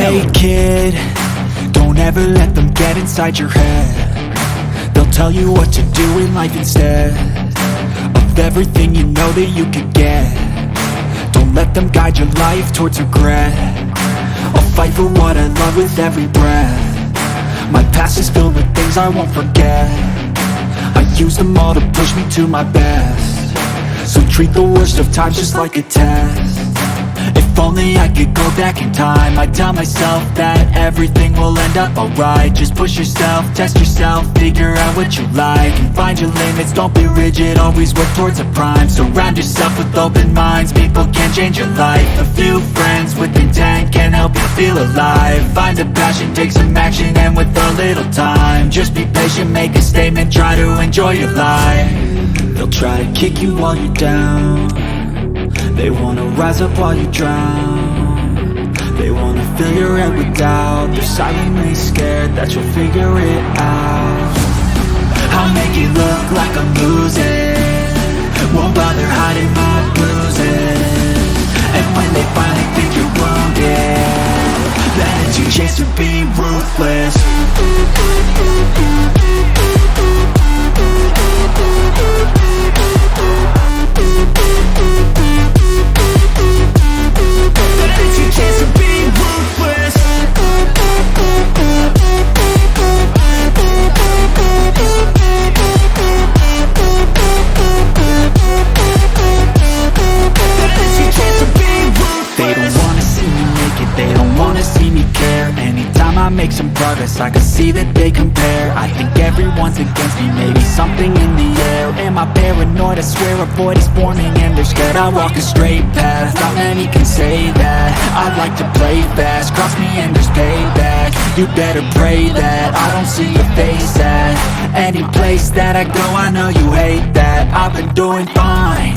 Hey kid, don't ever let them get inside your head. They'll tell you what to do in life instead of everything you know that you could get. Don't let them guide your life towards regret. I'll fight for what I love with every breath. My past is filled with things I won't forget. I use them all to push me to my best. So treat the worst of times just like a test. If only I could go back in time, I'd tell myself that everything will end up alright. Just push yourself, test yourself, figure out what you like, and find your limits, don't be rigid, always work towards a prime. Surround yourself with open minds, people can change your life. A few friends with intent can help you feel alive. Find a passion, take some action, and with a little time, just be patient, make a statement, try to enjoy your life. They'll try to kick you while you're down. They wanna rise up while you drown. They wanna fill your head with doubt. They're silently scared that you'll figure it out. I'll make it look like I'm losing, won't bother hiding my bruises. And when they finally think you're wounded, then it's your chance to be ruthless. It's your chance to be ruthless. It's your chance to be ruthless. They don't wanna see me make it, they don't wanna see me care. Anytime I make some progress, I can see that they compare. I think everyone's against me, maybe something in the air. Am I paranoid? I swear a void is forming and they're scared. I walk a straight path, not many can say that. I like to play fast, cross me and there's payback. You better pray that I don't see your face at any place that I go. I know you hate that. I've been doing fine,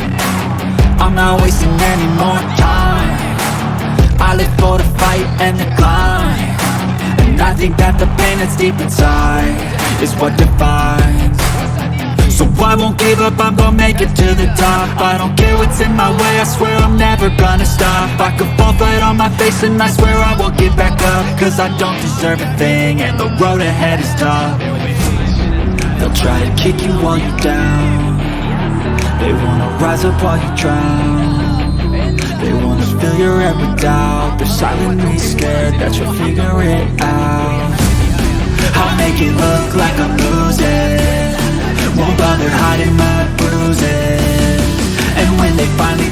I'm not wasting any more time. I live for the fight and the climb, and I think that the pain that's deep inside is what defines. So I won't give up, I'm gonna make it to the top. I don't care what's in my way, I swear I'm never gonna stop. I could fall flat on my face and I swear I won't get back up, cause I don't deserve a thing and the road ahead is tough. They'll try to kick you while you're down. They wanna rise up while you drown. They wanna fill your head with doubt. They're silently scared that you'll figure it out. I'll make it look like I'm losing, won't bother hiding my bruises. And when they finally